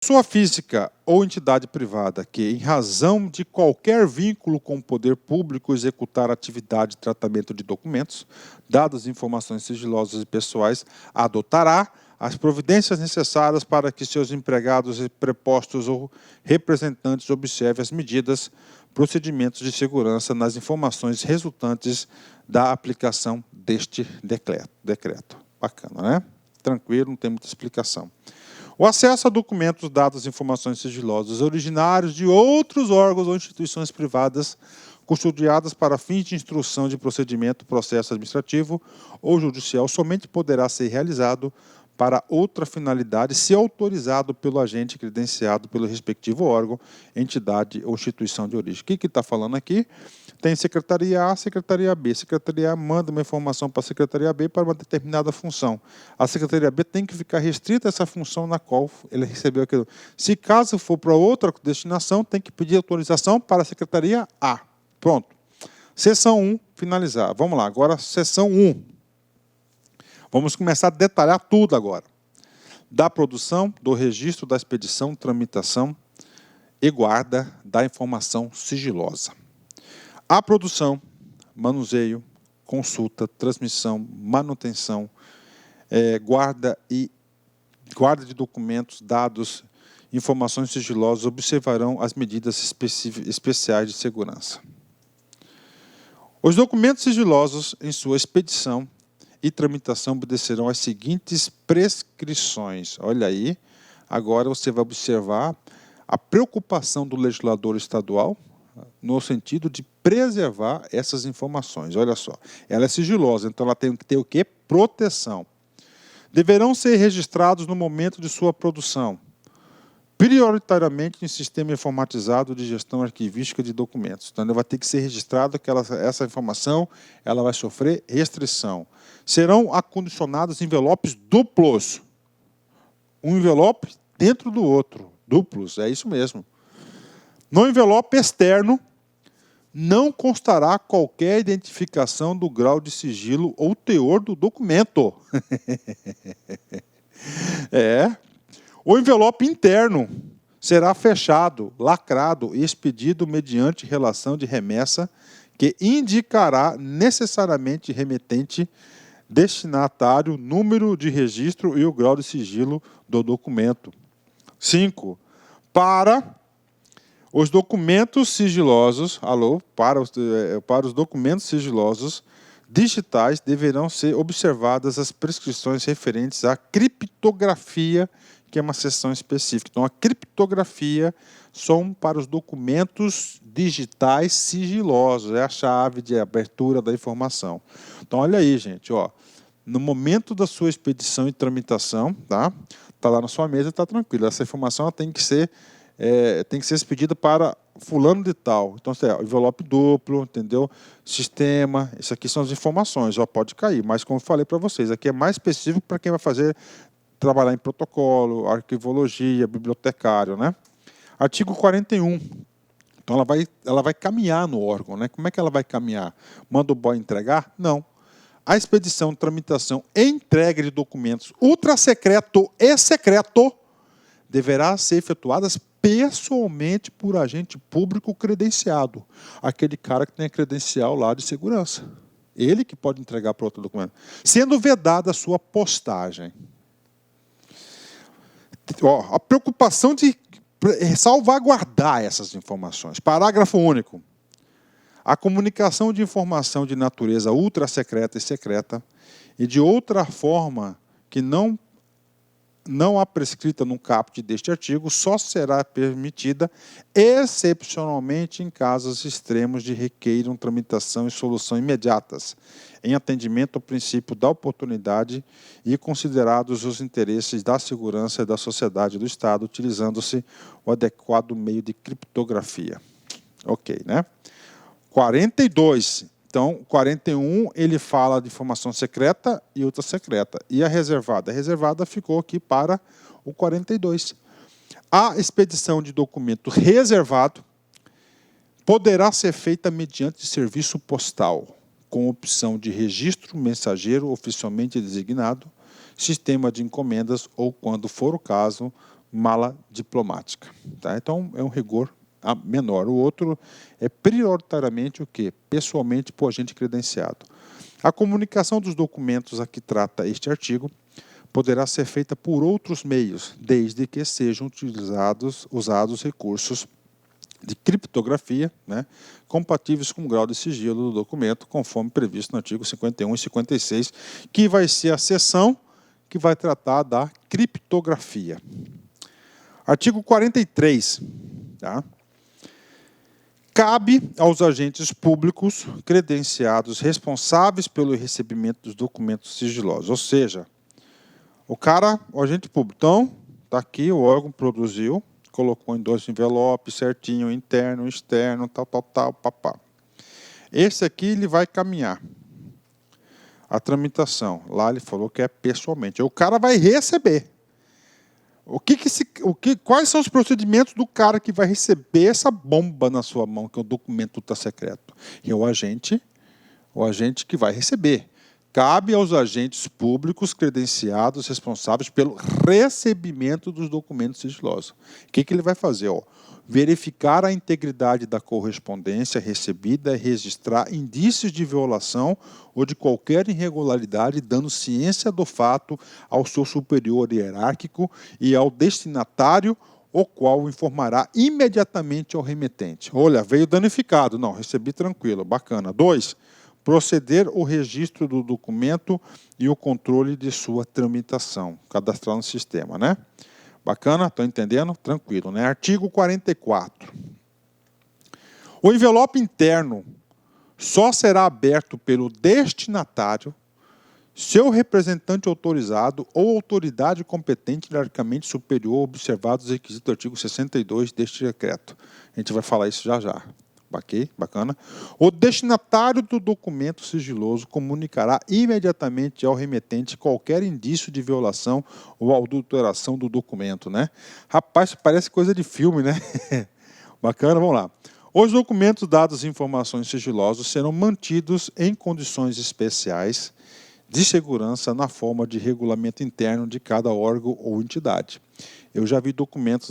Pessoa física ou entidade privada que, em razão de qualquer vínculo com o poder público, executar atividade de tratamento de documentos, dados, informações sigilosas e pessoais, adotará as providências necessárias para que seus empregados, prepostos ou representantes observem as medidas, procedimentos de segurança nas informações resultantes da aplicação deste decreto. Bacana, né? Tranquilo, não tem muita explicação. O acesso a documentos, dados e informações sigilosas originários de outros órgãos ou instituições privadas custodiadas para fins de instrução de procedimento, processo administrativo ou judicial somente poderá ser realizado para outra finalidade se autorizado pelo agente credenciado pelo respectivo órgão, entidade ou instituição de origem. O que está falando aqui? Tem Secretaria A, Secretaria B. Secretaria A manda uma informação para a Secretaria B para uma determinada função. A Secretaria B tem que ficar restrita a essa função na qual ele recebeu aquilo. Se caso for para outra destinação, tem que pedir autorização para a Secretaria A. Pronto. Seção 1, finalizar. Vamos lá, agora seção 1. Vamos começar a detalhar tudo agora. Da produção, do registro, da expedição, tramitação e guarda da informação sigilosa. A produção, manuseio, consulta, transmissão, manutenção, guarda de documentos, dados, informações sigilosas observarão as medidas especiais de segurança. Os documentos sigilosos em sua expedição e tramitação obedecerão às seguintes prescrições. Olha aí, agora você vai observar a preocupação do legislador estadual no sentido de preservar essas informações. Olha só, ela é sigilosa, então ela tem que ter o quê? Proteção. Deverão ser registrados no momento de sua produção, prioritariamente em sistema informatizado de gestão arquivística de documentos. Então, vai ter que ser registrado que essa informação ela vai sofrer restrição. Serão acondicionados envelopes duplos. Um envelope dentro do outro. Duplos, é isso mesmo. No envelope externo, não constará qualquer identificação do grau de sigilo ou teor do documento. O envelope interno será fechado, lacrado e expedido mediante relação de remessa que indicará necessariamente remetente, destinatário, número de registro e o grau de sigilo do documento. 5. Para os documentos sigilosos, para os documentos sigilosos digitais deverão ser observadas as prescrições referentes à criptografia, que é uma seção específica. Então, a criptografia são para os documentos digitais sigilosos, é a chave de abertura da informação. Então, olha aí, gente, ó, no momento da sua expedição e tramitação, tá lá na sua mesa, está tranquilo. Essa informação ela tem que ser expedida para fulano de tal. Então, envelope duplo, entendeu? Sistema, isso aqui são as informações, ó, pode cair. Mas, como eu falei para vocês, aqui é mais específico para quem vai trabalhar em protocolo, arquivologia, bibliotecário, né? Artigo 41. Então, ela vai caminhar no órgão, né? Como é que ela vai caminhar? Manda o boy entregar? Não. A expedição, tramitação e entrega de documentos ultrasecreto e secreto deverá ser efetuadas pessoalmente por agente público credenciado. Aquele cara que tem a credencial lá de segurança. Ele que pode entregar para outro documento. Sendo vedada a sua postagem. Ó, a preocupação de salvaguardar essas informações. Parágrafo único. A comunicação de informação de natureza ultrasecreta e secreta e de outra forma que não há prescrita no caput deste artigo, só será permitida excepcionalmente em casos extremos de requeiram tramitação e solução imediatas, em atendimento ao princípio da oportunidade e considerados os interesses da segurança e da sociedade do Estado, utilizando-se o adequado meio de criptografia. Ok, né? 42. Então, 41, ele fala de informação secreta e outra secreta. E a reservada? A reservada ficou aqui para o 42. A expedição de documento reservado poderá ser feita mediante serviço postal, com opção de registro mensageiro oficialmente designado, sistema de encomendas ou, quando for o caso, mala diplomática. Tá? Então, é um rigor menor. O outro é prioritariamente o quê? Pessoalmente por agente credenciado. A comunicação dos documentos a que trata este artigo poderá ser feita por outros meios, desde que sejam usados recursos de criptografia, né, compatíveis com o grau de sigilo do documento, conforme previsto no artigo 51 e 56, que vai ser a seção que vai tratar da criptografia. Artigo 43. Tá? Cabe aos agentes públicos credenciados responsáveis pelo recebimento dos documentos sigilosos, ou seja, o agente público, então, está aqui, o órgão produziu, colocou em 2 envelopes, certinho, interno, externo, tal, papá. Esse aqui ele vai caminhar a tramitação. Lá ele falou que é pessoalmente. O cara vai receber. Quais são os procedimentos do cara que vai receber essa bomba na sua mão, que é o documento ultra secreto? E o agente que vai receber. Cabe aos agentes públicos credenciados responsáveis pelo recebimento dos documentos sigilosos. O que ele vai fazer? Verificar a integridade da correspondência recebida e registrar indícios de violação ou de qualquer irregularidade, dando ciência do fato ao seu superior hierárquico e ao destinatário, o qual informará imediatamente ao remetente. Olha, veio danificado. Não, recebi tranquilo, bacana. 2. Proceder o registro do documento e o controle de sua tramitação, cadastrar no sistema, né? Bacana? Estão entendendo? Tranquilo, né? Artigo 44. O envelope interno só será aberto pelo destinatário, seu representante autorizado ou autoridade competente hierarquicamente superior, observados os requisitos do artigo 62 deste decreto. A gente vai falar isso já já. Ok? Bacana. O destinatário do documento sigiloso comunicará imediatamente ao remetente qualquer indício de violação ou adulteração do documento, né? Rapaz, parece coisa de filme, né? Bacana, vamos lá. Os documentos, dados e informações sigilosas serão mantidos em condições especiais de segurança na forma de regulamento interno de cada órgão ou entidade. Eu já vi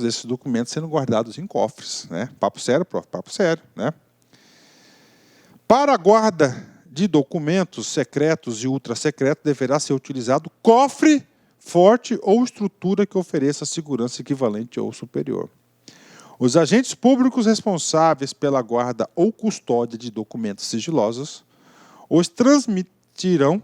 esses documentos sendo guardados em cofres, né? Papo sério, prof, papo sério, né? Para a guarda de documentos secretos e ultrasecretos, deverá ser utilizado cofre forte ou estrutura que ofereça segurança equivalente ou superior. Os agentes públicos responsáveis pela guarda ou custódia de documentos sigilosos os transmitirão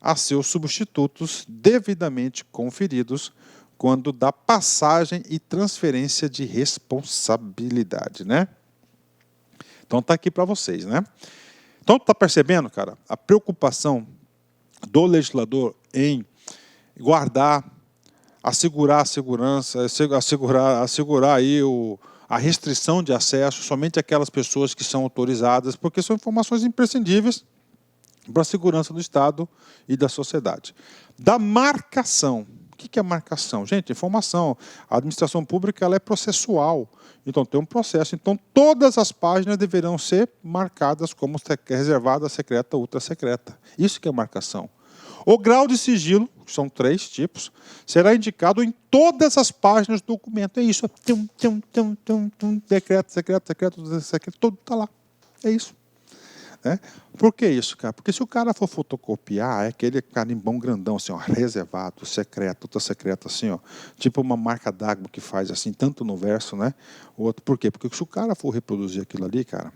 a seus substitutos devidamente conferidos quando da passagem e transferência de responsabilidade, né? Então tá aqui para vocês, né? Então tá percebendo, cara, a preocupação do legislador em guardar, assegurar a segurança, assegurar aí a restrição de acesso somente àquelas pessoas que são autorizadas, porque são informações imprescindíveis para a segurança do Estado e da sociedade. Da marcação. O que é marcação? Gente, informação. A administração pública ela é processual. Então, tem um processo. Então, todas as páginas deverão ser marcadas como reservada, secreta, ultrasecreta. Isso que é marcação. O grau de sigilo, que são 3 tipos, será indicado em todas as páginas do documento. É isso. Decreto, secreto, tudo está lá. É isso. Né? Por que isso, cara? Porque se o cara for fotocopiar, é aquele carimbão grandão, assim, ó, reservado, secreto, outra secreta, assim, ó, tipo uma marca d'água que faz assim, tanto no verso, né? O outro, por quê? Porque se o cara for reproduzir aquilo ali, cara,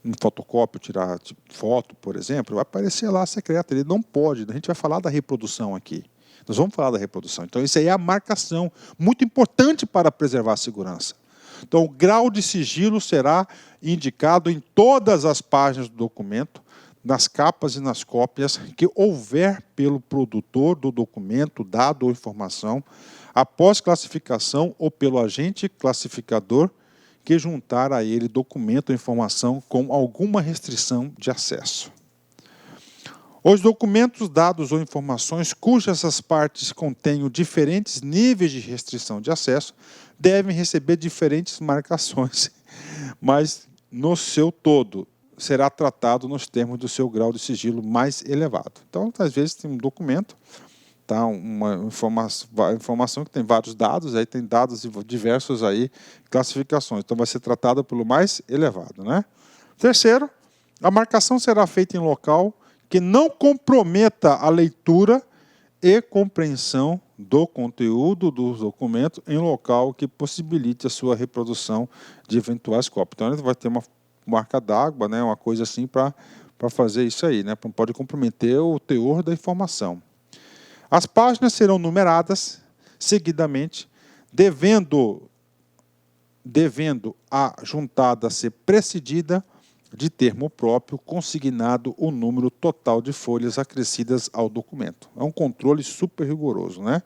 um fotocópio, tirar foto, por exemplo, vai aparecer lá secreto. Ele não pode. A gente vai falar da reprodução aqui. Nós vamos falar da reprodução. Então, isso aí é a marcação, muito importante para preservar a segurança. Então, o grau de sigilo será indicado em todas as páginas do documento, nas capas e nas cópias que houver pelo produtor do documento, dado ou informação, após classificação ou pelo agente classificador que juntar a ele documento ou informação com alguma restrição de acesso. Os documentos, dados ou informações cujas as partes contenham diferentes níveis de restrição de acesso devem receber diferentes marcações, mas no seu todo será tratado nos termos do seu grau de sigilo mais elevado. Então, às vezes tem um documento tá? Uma informação que tem vários dados, aí tem dados diversos aí, classificações. Então, vai ser tratada pelo mais elevado, né? Terceiro, a marcação será feita em local que não comprometa a leitura e compreensão do conteúdo dos documentos em local que possibilite a sua reprodução de eventuais cópias. Então, ele vai ter uma marca d'água, né? Uma coisa assim para fazer isso aí, né? Não pode comprometer o teor da informação. As páginas serão numeradas seguidamente, devendo a juntada ser precedida de termo próprio, consignado o número total de folhas acrescidas ao documento. É um controle super rigoroso, né?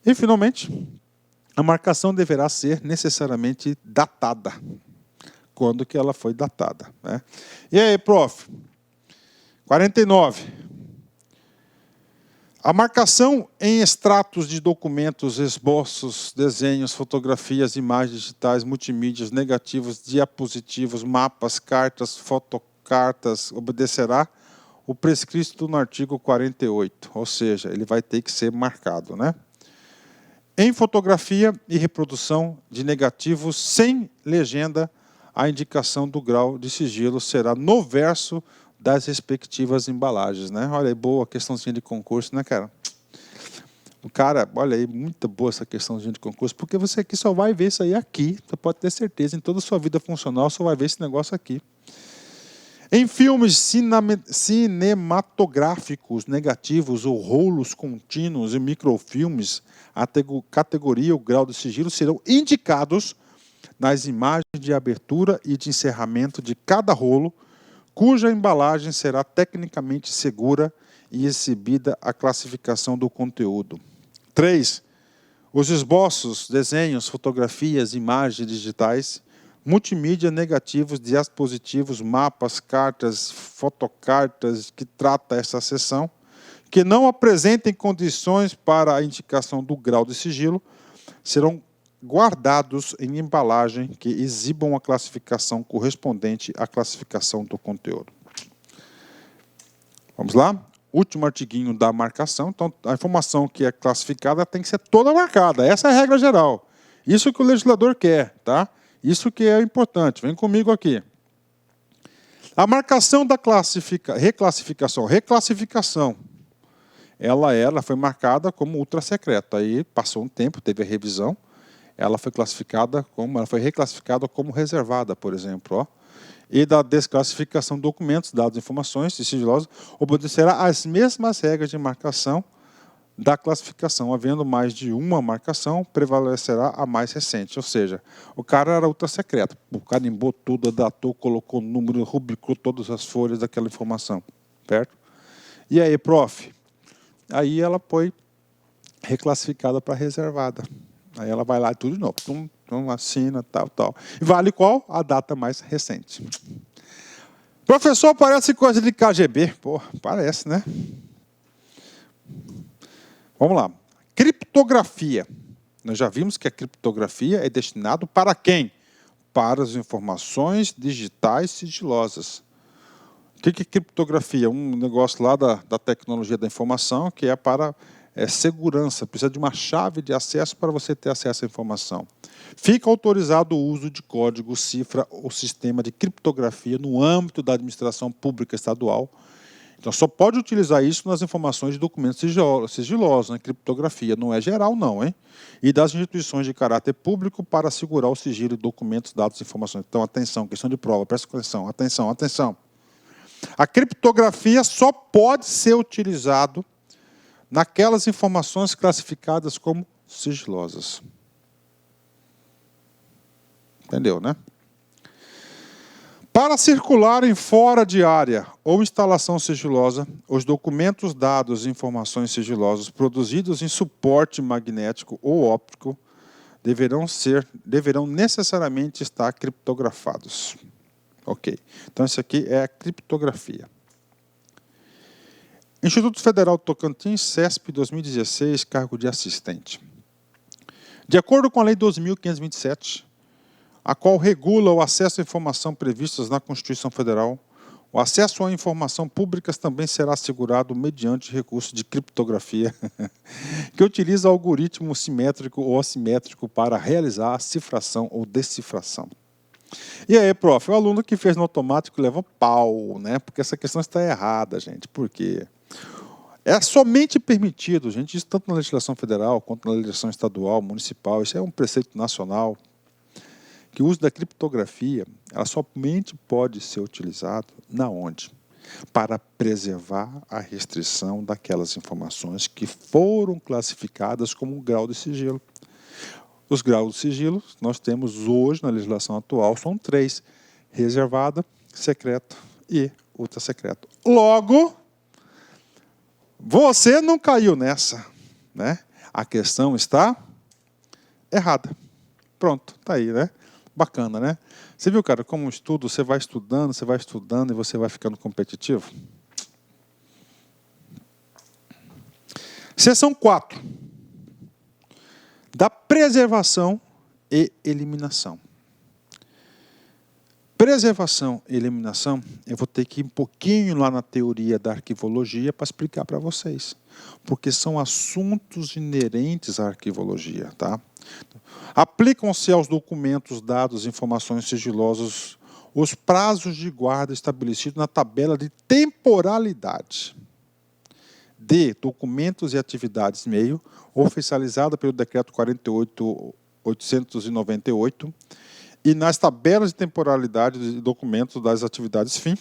E, finalmente, a marcação deverá ser necessariamente datada. Quando que ela foi datada, né? E aí, prof? 49. A marcação em extratos de documentos, esboços, desenhos, fotografias, imagens digitais, multimídias, negativos, diapositivos, mapas, cartas, fotocartas, obedecerá o prescrito no artigo 48, ou seja, ele vai ter que ser marcado, né? Em fotografia e reprodução de negativos sem legenda, a indicação do grau de sigilo será no verso das respectivas embalagens, né? Olha aí, boa questãozinha de concurso, né, cara? O cara, olha aí, muito boa essa questãozinha de concurso, porque você aqui só vai ver isso aí aqui, você pode ter certeza, em toda a sua vida funcional, só vai ver esse negócio aqui. Em filmes cinematográficos negativos ou rolos contínuos e microfilmes, a categoria e o grau de sigilo serão indicados nas imagens de abertura e de encerramento de cada rolo, cuja embalagem será tecnicamente segura e exibida a classificação do conteúdo. 3. Os esboços, desenhos, fotografias, imagens digitais, multimídia, negativos, diapositivos, mapas, cartas, fotocartas que trata essa seção, que não apresentem condições para a indicação do grau de sigilo, serão guardados em embalagem que exibam a classificação correspondente à classificação do conteúdo. Vamos lá? Último artiguinho da marcação. Então, a informação que é classificada tem que ser toda marcada. Essa é a regra geral. Isso que o legislador quer, tá? Isso que é importante. Vem comigo aqui. A marcação da reclassificação. Ela foi marcada como ultra secreta. Aí passou um tempo, teve a revisão. Ela foi reclassificada como reservada, por exemplo, ó. E da desclassificação de documentos, dados, informações e sigilosos, obedecerá às mesmas regras de marcação da classificação. Havendo mais de uma marcação, prevalecerá a mais recente. Ou seja, o cara era ultra secreto. O carimbou tudo, datou, colocou número, rubricou todas as folhas daquela informação. Certo? E aí, prof? Aí ela foi reclassificada para reservada. Aí ela vai lá e tudo de novo. Então assina, tal. E vale qual? A data mais recente. Professor, parece coisa de KGB. Pô, parece, né? Vamos lá. Criptografia. Nós já vimos que a criptografia é destinado para quem? Para as informações digitais sigilosas. O que é criptografia? Um negócio lá da tecnologia da informação que é para segurança. Precisa de uma chave de acesso para você ter acesso à informação. Fica autorizado o uso de código, cifra ou sistema de criptografia no âmbito da administração pública estadual. Então, só pode utilizar isso nas informações de documentos sigilosos, né? Criptografia. Não é geral, não, hein? E das instituições de caráter público para assegurar o sigilo de documentos, dados e informações. Então, atenção, questão de prova, presta atenção, atenção. A criptografia só pode ser utilizado naquelas informações classificadas como sigilosas. Entendeu, né? Para circularem fora de área ou instalação sigilosa, os documentos, dados e informações sigilosas produzidos em suporte magnético ou óptico deverão necessariamente estar criptografados. Ok. Então, isso aqui é a criptografia. Instituto Federal do Tocantins, CESP 2016, cargo de assistente. De acordo com a Lei 2.527, a qual regula o acesso à informação previstas na Constituição Federal, O acesso à informação pública também será assegurado mediante recurso de criptografia, que utiliza algoritmo simétrico ou assimétrico para realizar a cifração ou decifração. E aí, prof, o aluno que fez no automático leva um pau, né? Porque essa questão está errada, gente. Por quê? É somente permitido, gente, isso tanto na legislação federal quanto na legislação estadual, municipal, isso é um preceito nacional, que o uso da criptografia, ela somente pode ser utilizado na onde? Para preservar a restrição daquelas informações que foram classificadas como um grau de sigilo. Os graus de sigilo nós temos hoje na legislação atual são 3: reservado, secreto e ultra secreto. Logo, você não caiu nessa, né? A questão está errada. Pronto, tá aí, né? Bacana, né? Você viu, cara, como estudo, você vai estudando e você vai ficando competitivo? Seção 4. Da preservação e eliminação. Preservação e eliminação, eu vou ter que ir um pouquinho lá na teoria da arquivologia para explicar para vocês. Porque são assuntos inerentes à arquivologia, tá? Aplicam-se aos documentos, dados, informações sigilosas, os prazos de guarda estabelecidos na tabela de temporalidade de documentos e atividades meio, oficializada pelo Decreto 48.898, e nas tabelas de temporalidade de documentos das atividades fim,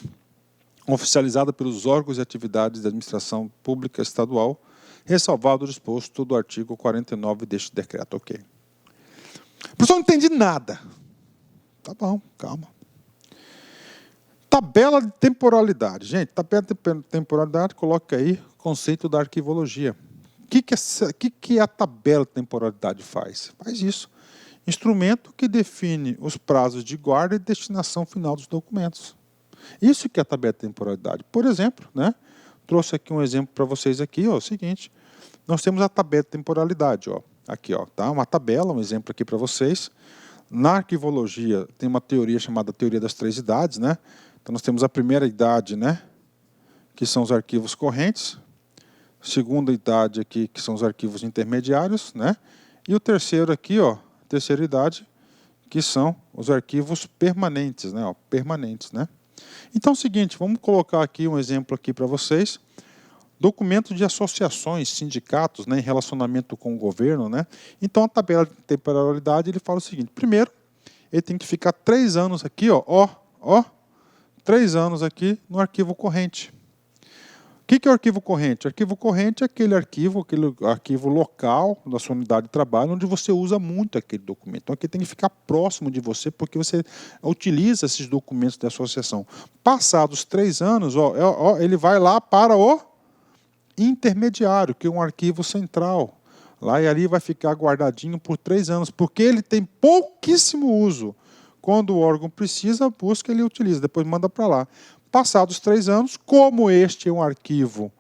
oficializada pelos órgãos e atividades da administração pública estadual, ressalvado o disposto do artigo 49 deste decreto. Ok. Professor, não entendi nada. Tá bom, calma. Tabela de temporalidade. Gente, tabela de temporalidade, coloca aí o conceito da arquivologia. O que a tabela de temporalidade faz? Faz isso. Instrumento que define os prazos de guarda e destinação final dos documentos. Isso que é a tabela de temporalidade. Por exemplo, né, trouxe aqui um exemplo para vocês aqui, ó, o seguinte, nós temos a tabela de temporalidade, ó, aqui, ó, tá, uma tabela, um exemplo aqui para vocês. Na arquivologia tem uma teoria chamada teoria das 3 idades, né? Então nós temos a primeira idade, né, que são os arquivos correntes, segunda idade aqui, que são os arquivos intermediários, né? E o terceiro aqui, ó, terceira idade, que são os arquivos permanentes, né? Ó, permanentes, né? Então é o seguinte, vamos colocar aqui um exemplo aqui para vocês. Documentos de associações, sindicatos, né, em relacionamento com o governo, né? Então a tabela de temporalidade ele fala o seguinte: primeiro, ele tem que ficar 3 anos aqui, ó, 3 anos aqui no arquivo corrente. O que é o arquivo corrente? O arquivo corrente é aquele arquivo local da sua unidade de trabalho, onde você usa muito aquele documento. Então, aqui tem que ficar próximo de você, porque você utiliza esses documentos de associação. Passados 3 anos, ele vai lá para o intermediário, que é um arquivo central. Lá e ali vai ficar guardadinho por 3 anos, porque ele tem pouquíssimo uso. Quando o órgão precisa, busca, ele utiliza, depois manda para lá. Passados 3 anos, como este é um arquivo,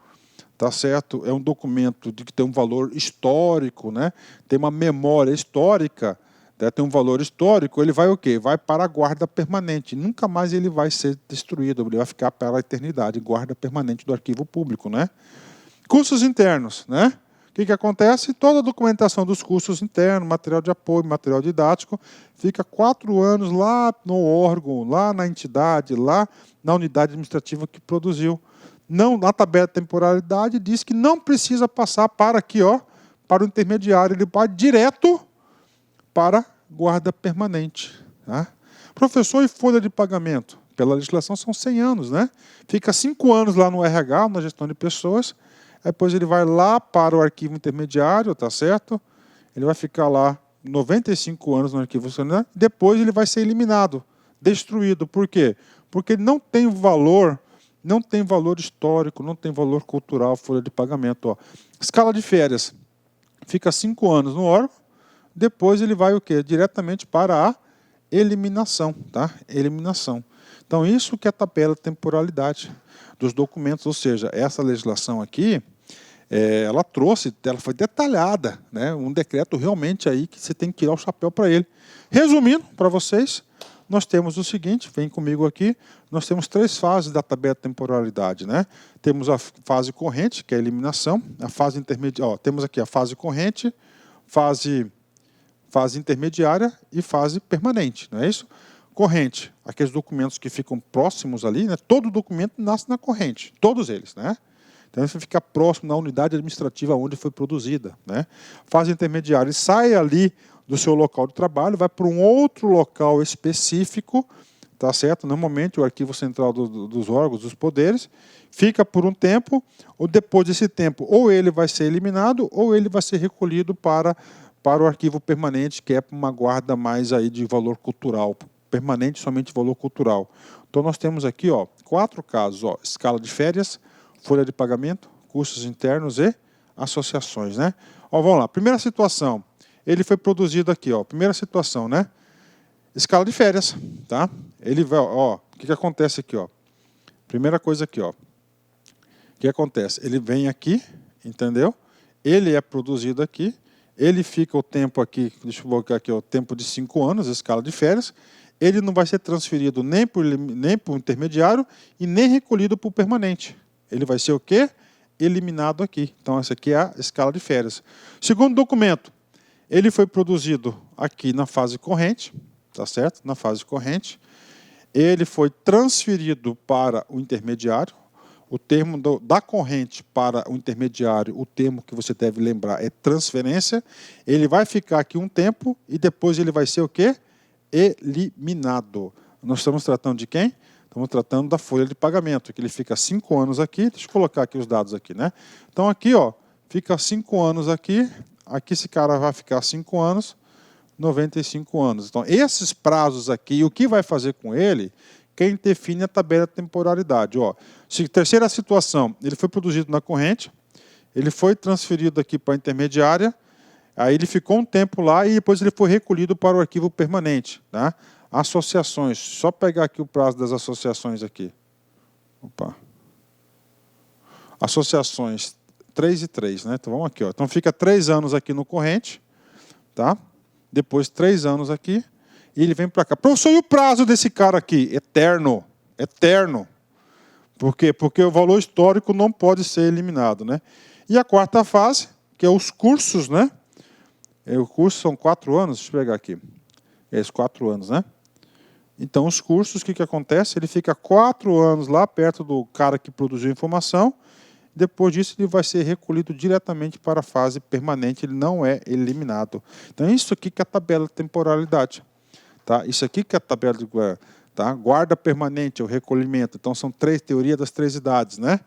tá certo? É um documento que tem um valor histórico, né? Tem uma memória histórica, né? Tem um valor histórico, ele vai o quê? Vai para a guarda permanente. Nunca mais ele vai ser destruído, ele vai ficar para a eternidade, guarda permanente do arquivo público, né? Cursos internos, né? O que acontece? Toda a documentação dos cursos internos, material de apoio, material didático, fica 4 anos lá no órgão, lá na entidade, lá na unidade administrativa que produziu. Não, na tabela de temporalidade diz que não precisa passar para aqui, ó, para o intermediário, ele vai direto para guarda permanente. Tá? Professor, e folha de pagamento? Pela legislação são 100 anos, né? Fica 5 anos lá no RH, na gestão de pessoas. Depois ele vai lá para o arquivo intermediário, tá certo? Ele vai ficar lá 95 anos no arquivo secundário, depois ele vai ser eliminado, destruído. Por quê? Porque ele não tem valor histórico, não tem valor cultural, folha de pagamento. Ó. Escala de férias, fica 5 anos no órgão, depois ele vai o quê? Diretamente para a eliminação, tá? Eliminação. Então isso que é a tabela de temporalidade dos documentos, ou seja, essa legislação aqui, ela foi detalhada, né? Um decreto realmente aí que você tem que tirar o chapéu para ele. Resumindo para vocês, nós temos o seguinte, vem comigo aqui, nós temos 3 fases da tabela de temporalidade, né? Temos a fase corrente, que é a eliminação, a fase intermediária, temos aqui a fase corrente, fase intermediária e fase permanente, não é isso? Corrente, aqueles documentos que ficam próximos ali, né? Todo documento nasce na corrente, todos eles, né? Então, você fica próximo na unidade administrativa onde foi produzida, né? Fase intermediária, ele sai ali do seu local de trabalho, vai para um outro local específico, tá certo? Normalmente, o arquivo central dos órgãos, dos poderes, fica por um tempo, ou depois desse tempo, ou ele vai ser eliminado, ou ele vai ser recolhido para o arquivo permanente, que é uma guarda mais aí de valor cultural, permanente somente valor cultural. Então, nós temos aqui 4 casos, escala de férias, folha de pagamento, custos internos e associações, né? Vamos lá, primeira situação, ele foi produzido aqui, primeira situação, né? Escala de férias, tá? Ele vai, o que acontece aqui, Primeira coisa aqui, o que acontece? Ele vem aqui, entendeu? Ele é produzido aqui, ele fica o tempo aqui, deixa eu colocar aqui, o tempo de 5 anos, escala de férias, ele não vai ser transferido nem para o intermediário e nem recolhido para o permanente. Ele vai ser o quê? Eliminado aqui. Então, essa aqui é a escala de férias. Segundo documento, ele foi produzido aqui na fase corrente, tá certo? Na fase corrente. Ele foi transferido para o intermediário. O termo da corrente para o intermediário, o termo que você deve lembrar é transferência. Ele vai ficar aqui um tempo e depois ele vai ser o quê? Eliminado. Nós estamos tratando de quem? Estamos tratando da folha de pagamento, que ele fica 5 anos aqui. Deixa eu colocar aqui os dados aqui, né? Então aqui, fica 5 anos aqui. Aqui esse cara vai ficar 5 anos, 95 anos. Então, esses prazos aqui, o que vai fazer com ele, quem define a tabela de temporalidade. Terceira situação, ele foi produzido na corrente, ele foi transferido aqui para a intermediária, aí ele ficou um tempo lá e depois ele foi recolhido para o arquivo permanente, tá? Associações, só pegar aqui o prazo das associações aqui. Associações 3 e 3, né? Então vamos aqui, Então fica 3 anos aqui no corrente, tá? Depois 3 anos aqui, e ele vem para cá. Professor, e o prazo desse cara aqui? Eterno. Eterno. Por quê? Porque o valor histórico não pode ser eliminado, né? E a quarta fase, que é os cursos, né? O curso são 4 anos, deixa eu pegar aqui. É esses 4 anos, né? Então, os cursos, o que acontece? Ele fica 4 anos lá perto do cara que produziu a informação. Depois disso, ele vai ser recolhido diretamente para a fase permanente, ele não é eliminado. Então, isso aqui que é a tabela de temporalidade. Tá? Isso aqui que é a tabela de guarda permanente, o recolhimento. Então, são teoria das 3 idades, né?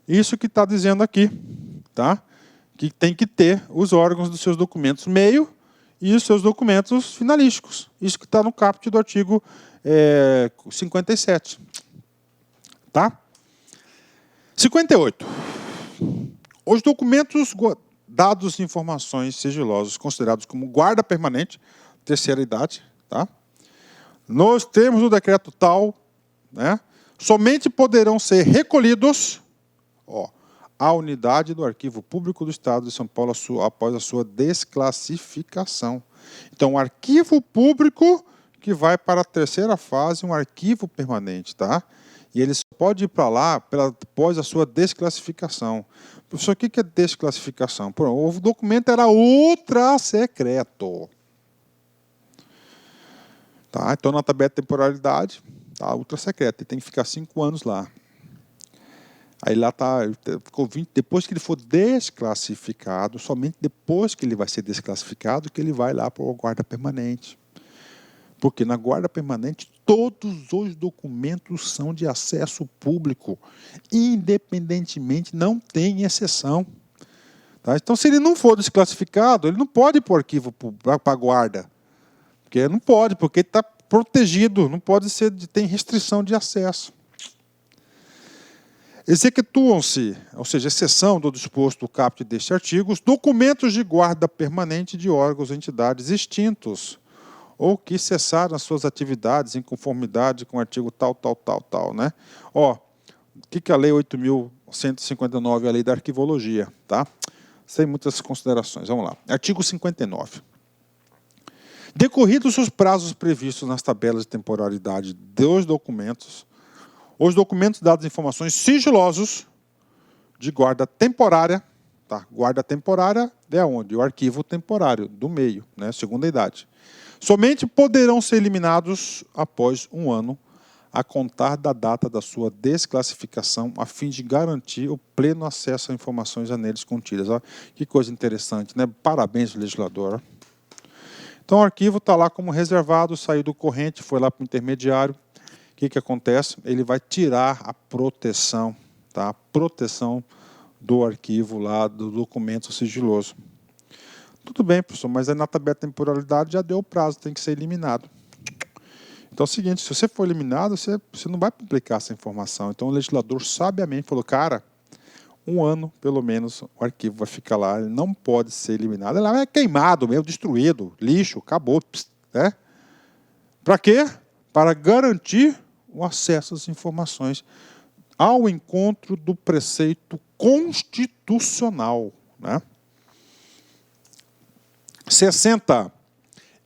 Isso que está dizendo aqui, tá? Que tem que ter os órgãos dos seus documentos meio e os seus documentos finalísticos. Isso que está no caput do artigo 57. Tá? 58. Os documentos, dados e informações sigilosas considerados como guarda permanente, terceira idade, tá? Nos termos do decreto tal, né, somente poderão ser recolhidos à unidade do Arquivo Público do Estado de São Paulo após a sua desclassificação. Então, o arquivo público que vai para a terceira fase, um arquivo permanente, tá? E ele só pode ir para lá após a sua desclassificação. Professor, o que é desclassificação? O documento era ultra secreto. Tá? Então, na tabela de temporalidade, tá ultra secreto. Ele tem que ficar 5 anos lá. Aí lá está, ficou 20, depois que ele for desclassificado, somente depois que ele vai ser desclassificado, que ele vai lá para a guarda permanente. Porque na guarda permanente, todos os documentos são de acesso público, independentemente, não tem exceção. Tá? Então, se ele não for desclassificado, ele não pode ir para o arquivo, para a guarda. Porque não pode, porque está protegido, não pode ser, tem restrição de acesso. Executam-se, ou seja, exceção do disposto do caput deste artigo, os documentos de guarda permanente de órgãos ou entidades extintos, ou que cessaram as suas atividades em conformidade com o artigo tal, né? O que é a Lei 8.159, a Lei da Arquivologia, tá? Sem muitas considerações, vamos lá. Artigo 59. Decorridos os prazos previstos nas tabelas de temporalidade dos documentos, os documentos, dados e informações sigilosos de guarda temporária, tá? Guarda temporária é onde? O arquivo temporário, do meio, né? Segunda idade. Somente poderão ser eliminados após 1 ano, a contar da data da sua desclassificação, a fim de garantir o pleno acesso a informações neles contidas. Ó, que coisa interessante, né? Parabéns, legislador. Então, o arquivo está lá como reservado, saiu do corrente, foi lá para o intermediário. O que acontece? Ele vai tirar a proteção, tá? A proteção do arquivo lá, do documento sigiloso. Tudo bem, professor, mas aí na tabela de temporalidade já deu o prazo, tem que ser eliminado. Então é o seguinte, se você for eliminado, você não vai publicar essa informação. Então o legislador sabiamente falou, cara, 1 ano, pelo menos, o arquivo vai ficar lá, ele não pode ser eliminado. Ele é queimado mesmo, destruído, lixo, acabou. Né? Para quê? Para garantir o acesso às informações ao encontro do preceito constitucional. Né? 60.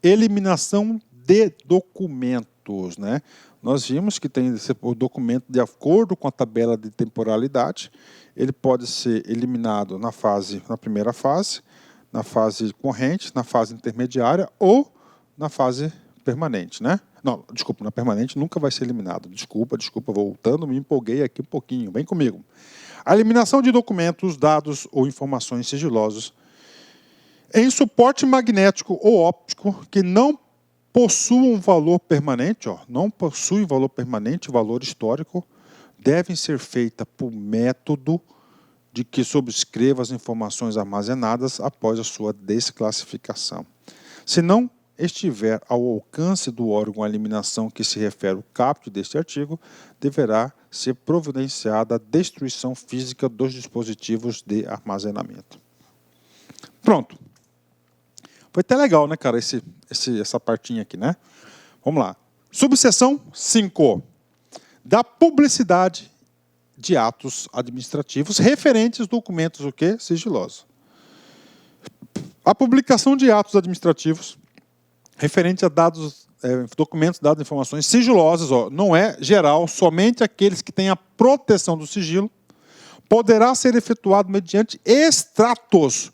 Eliminação de documentos. Né? Nós vimos que tem o documento de acordo com a tabela de temporalidade. Ele pode ser eliminado na primeira fase, na fase corrente, na fase intermediária ou na fase permanente, né? Não, desculpa, na permanente nunca vai ser eliminado. Desculpa, voltando, me empolguei aqui um pouquinho, vem comigo. A eliminação de documentos, dados ou informações sigilosos em suporte magnético ou óptico que não possuam valor permanente, não possuem valor permanente, valor histórico, devem ser feitas por método de que subscreva as informações armazenadas após a sua desclassificação. Se não estiver ao alcance do órgão a eliminação que se refere ao caput deste artigo, deverá ser providenciada a destruição física dos dispositivos de armazenamento. Pronto. Foi até legal, né, cara, essa partinha aqui, né? Vamos lá. Subseção 5. Da publicidade de atos administrativos referentes aos documentos o quê? Sigilosos. A publicação de atos administrativos referente a documentos, dados, informações sigilosas, não é geral, somente aqueles que têm a proteção do sigilo, poderá ser efetuado mediante extratos.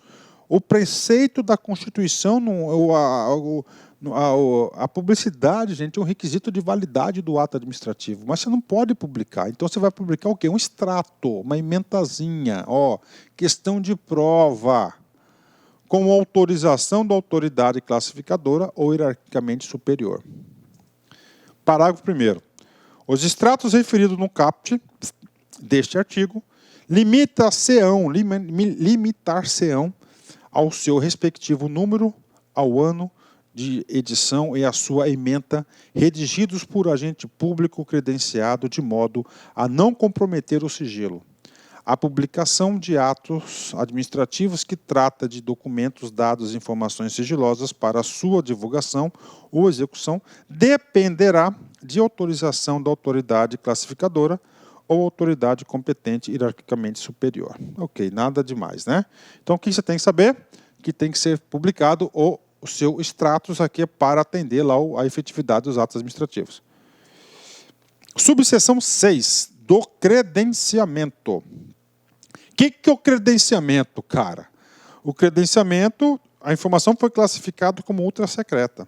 O preceito da Constituição, a publicidade, gente, é um requisito de validade do ato administrativo, mas você não pode publicar. Então você vai publicar o quê? Um extrato, uma emendazinha, questão de prova, com autorização da autoridade classificadora ou hierarquicamente superior. Parágrafo 1º. Os extratos referidos no caput deste artigo limitar-se-ão ao seu respectivo número, ao ano de edição e a sua ementa, redigidos por agente público credenciado de modo a não comprometer o sigilo. A publicação de atos administrativos que trata de documentos, dados e informações sigilosas para sua divulgação ou execução dependerá de autorização da autoridade classificadora ou autoridade competente hierarquicamente superior. Ok, nada demais, né? Então, o que você tem que saber? Que tem que ser publicado o seu extratos aqui para atender lá a efetividade dos atos administrativos. Subseção 6, do credenciamento. O que é o credenciamento, cara? O credenciamento, a informação foi classificada como ultra secreta.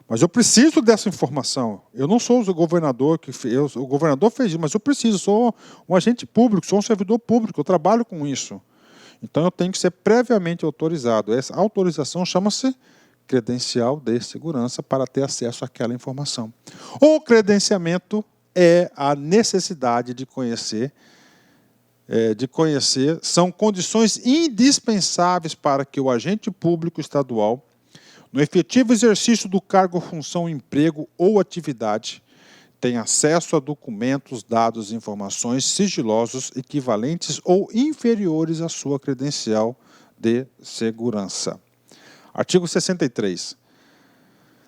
Mas eu preciso dessa informação. Eu não sou o governador que fez, o governador fez isso, mas eu preciso, sou um agente público, sou um servidor público, eu trabalho com isso. Então eu tenho que ser previamente autorizado. Essa autorização chama-se credencial de segurança para ter acesso àquela informação. O credenciamento é a necessidade de conhecer, são condições indispensáveis para que o agente público estadual, no efetivo exercício do cargo, função, emprego ou atividade, tenha acesso a documentos, dados e informações sigilosos equivalentes ou inferiores à sua credencial de segurança. Artigo 63.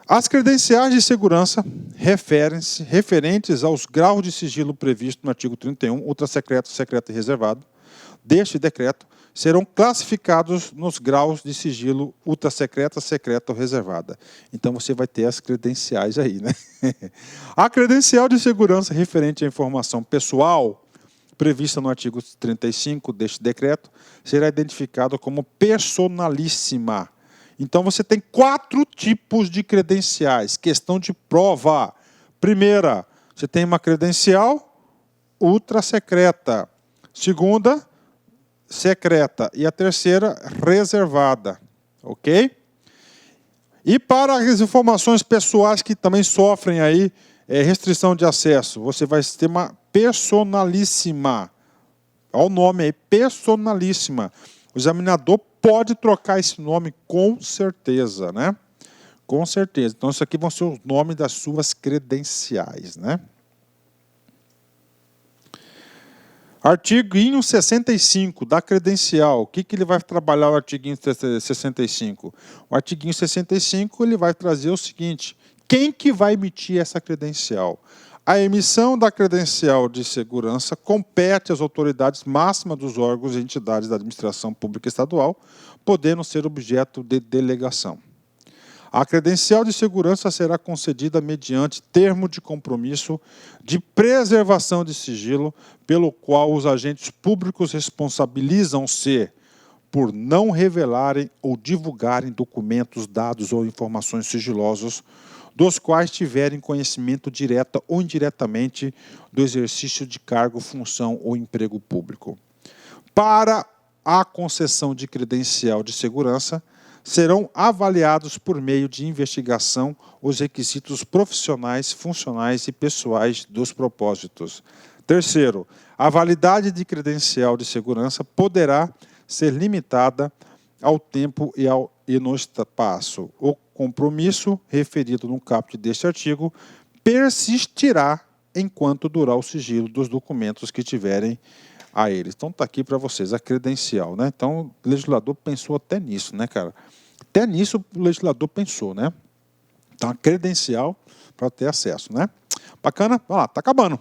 As credenciais de segurança referentes aos graus de sigilo previsto no artigo 31, ultra secreto, secreto e reservado, deste decreto serão classificados nos graus de sigilo ultrasecreta, secreta ou reservada. Então você vai ter as credenciais aí, né? A credencial de segurança referente à informação pessoal prevista no artigo 35 deste decreto será identificada como personalíssima. Então você tem 4 tipos de credenciais, questão de prova. Primeira, você tem uma credencial ultrasecreta. Segunda, secreta. E a terceira, reservada. Ok? E para as informações pessoais que também sofrem aí restrição de acesso, você vai ter uma personalíssima. Olha o nome aí, personalíssima. O examinador pode trocar esse nome com certeza, né? Com certeza. Então, isso aqui vão ser os nomes das suas credenciais, né? Artiguinho 65 da credencial. O que ele vai trabalhar o artiguinho 65? O artiguinho 65 ele vai trazer o seguinte: quem que vai emitir essa credencial? A emissão da credencial de segurança compete às autoridades máximas dos órgãos e entidades da administração pública estadual, podendo ser objeto de delegação. A credencial de segurança será concedida mediante termo de compromisso de preservação de sigilo, pelo qual os agentes públicos responsabilizam-se por não revelarem ou divulgarem documentos, dados ou informações sigilosos, dos quais tiverem conhecimento direta ou indiretamente do exercício de cargo, função ou emprego público. Para a concessão de credencial de segurança, serão avaliados por meio de investigação os requisitos profissionais, funcionais e pessoais dos propósitos. Terceiro, a validade de credencial de segurança poderá ser limitada ao tempo e no espaço. O compromisso referido no caput deste artigo persistirá enquanto durar o sigilo dos documentos que tiverem a eles. Então está aqui para vocês a credencial, né? Então o legislador pensou até nisso, né, cara? Até nisso o legislador pensou, né? Então a credencial para ter acesso, né? Bacana? Vamos lá, está acabando.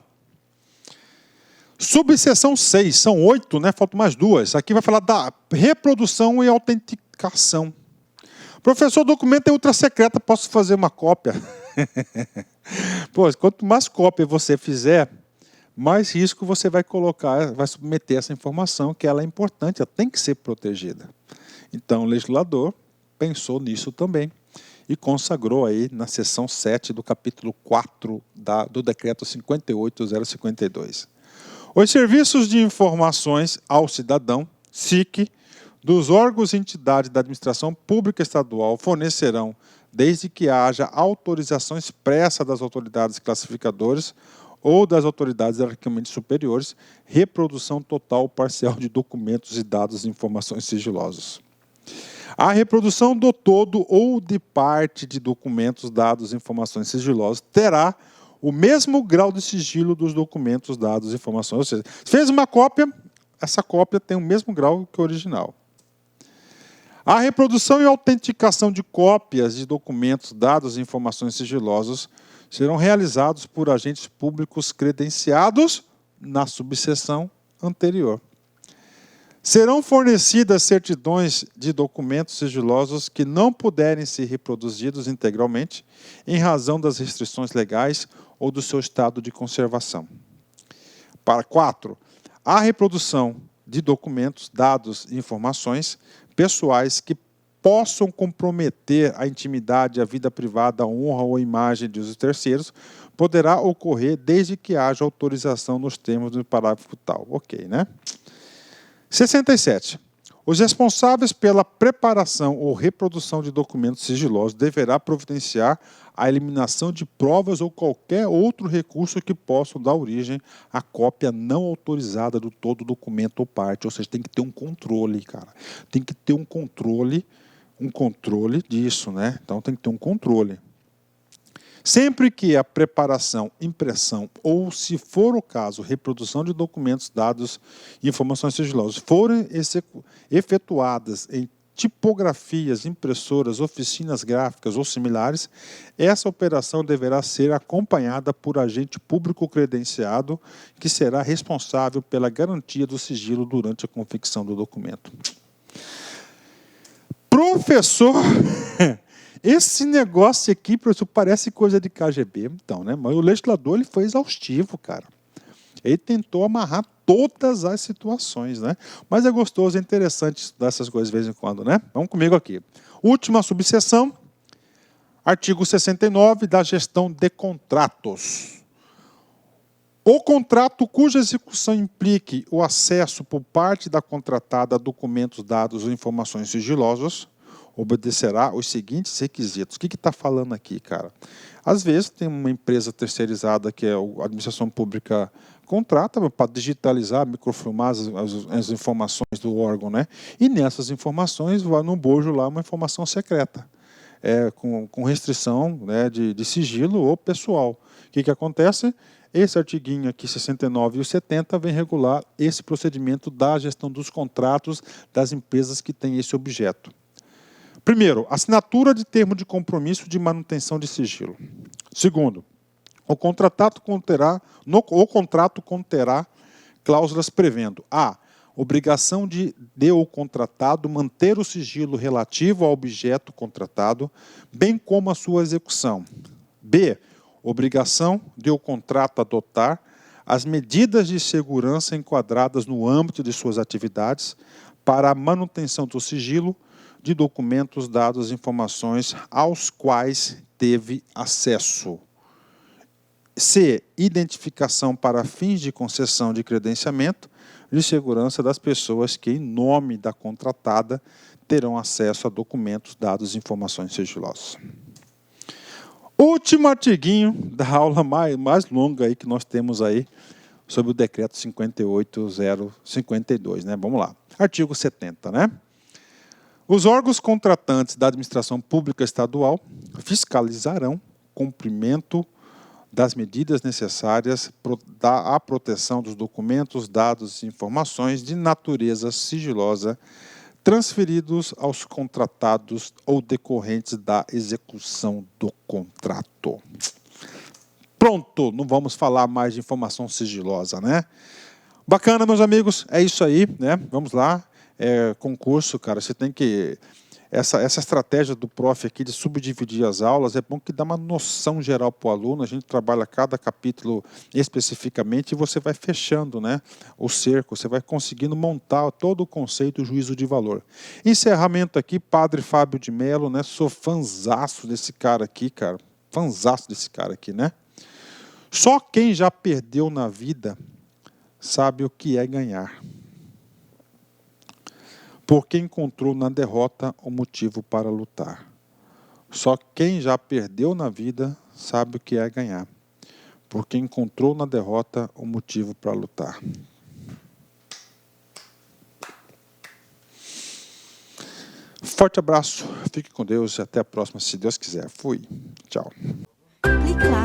Subseção 6, são 8, né? Faltam mais 2. Aqui vai falar da reprodução e autenticação. Professor, o documento é ultrasecreta, posso fazer uma cópia? Pô, quanto mais cópia você fizer, mais risco você vai colocar, vai submeter essa informação, que ela é importante, ela tem que ser protegida. Então, o legislador pensou nisso também e consagrou aí na seção 7 do capítulo 4 do decreto 58.052. Os serviços de informações ao cidadão, SIC, dos órgãos e entidades da administração pública estadual fornecerão, desde que haja autorização expressa das autoridades classificadoras ou das autoridades hierarquicamente superiores, reprodução total ou parcial de documentos e dados e informações sigilosos. A reprodução do todo ou de parte de documentos, dados e informações sigilosas terá o mesmo grau de sigilo dos documentos, dados e informações. Ou seja, se fez uma cópia, essa cópia tem o mesmo grau que o original. A reprodução e autenticação de cópias de documentos, dados e informações sigilosas serão realizados por agentes públicos credenciados na subseção anterior. Serão fornecidas certidões de documentos sigilosos que não puderem ser reproduzidos integralmente em razão das restrições legais ou do seu estado de conservação. Para 4, a reprodução de documentos, dados e informações pessoais que possam comprometer a intimidade, a vida privada, a honra ou a imagem dos terceiros poderá ocorrer desde que haja autorização nos termos do parágrafo tal. Ok, né? 67. Os responsáveis pela preparação ou reprodução de documentos sigilosos deverá providenciar a eliminação de provas ou qualquer outro recurso que possam dar origem à cópia não autorizada do todo documento ou parte. Ou seja, tem que ter um controle, cara. Tem que ter um controle disso, né? Então tem que ter um controle. Sempre que a preparação, impressão ou, se for o caso, reprodução de documentos, dados e informações sigilosas forem efetuadas em tipografias, impressoras, oficinas gráficas ou similares, essa operação deverá ser acompanhada por agente público credenciado, que será responsável pela garantia do sigilo durante a confecção do documento. Professor, esse negócio aqui, professor, parece coisa de KGB, então, né? Mas o legislador ele foi exaustivo, cara. Ele tentou amarrar todas as situações, né? Mas é gostoso, é interessante estudar essas coisas de vez em quando, né? Vamos comigo aqui. Última subseção, artigo 69 da gestão de contratos. O contrato cuja execução implique o acesso por parte da contratada a documentos, dados ou informações sigilosas obedecerá os seguintes requisitos. O que está falando aqui, cara? Às vezes tem uma empresa terceirizada que é a administração pública contrata para digitalizar, microfilmar as informações do órgão, né? E nessas informações vai no bojo lá uma informação secreta, com restrição, né, de sigilo ou pessoal. O que acontece? Esse artiguinho aqui, 69 e o 70, vem regular esse procedimento da gestão dos contratos das empresas que têm esse objeto. Primeiro, assinatura de termo de compromisso de manutenção de sigilo. Segundo, o contrato conterá cláusulas prevendo a obrigação de o contratado manter o sigilo relativo ao objeto contratado, bem como a sua execução. B, obrigação de o contrato adotar as medidas de segurança enquadradas no âmbito de suas atividades para a manutenção do sigilo de documentos, dados e informações aos quais teve acesso. C, identificação para fins de concessão de credenciamento de segurança das pessoas que, em nome da contratada, terão acesso a documentos, dados e informações sigilosas. Último artiguinho da aula mais longa aí que nós temos aí sobre o decreto 58.052, né? Vamos lá. Artigo 70, né? Os órgãos contratantes da administração pública estadual fiscalizarão cumprimento das medidas necessárias à proteção dos documentos, dados e informações de natureza sigilosa transferidos aos contratados ou decorrentes da execução do contrato. Pronto, não vamos falar mais de informação sigilosa, né? Bacana, meus amigos, é isso aí, né? Vamos lá. Concurso, cara, você tem que... Essa estratégia do prof aqui de subdividir as aulas é bom que dá uma noção geral para o aluno, a gente trabalha cada capítulo especificamente e você vai fechando, né, o cerco, você vai conseguindo montar todo o conceito do juízo de valor. Encerramento aqui, Padre Fábio de Mello, né, sou fanzaço desse cara aqui, cara, fanzaço desse cara aqui, né. Só quem já perdeu na vida sabe o que é ganhar. Porque encontrou na derrota o motivo para lutar. Só quem já perdeu na vida sabe o que é ganhar. Porque encontrou na derrota o motivo para lutar. Forte abraço, fique com Deus e até a próxima, se Deus quiser. Fui. Tchau. Clique lá.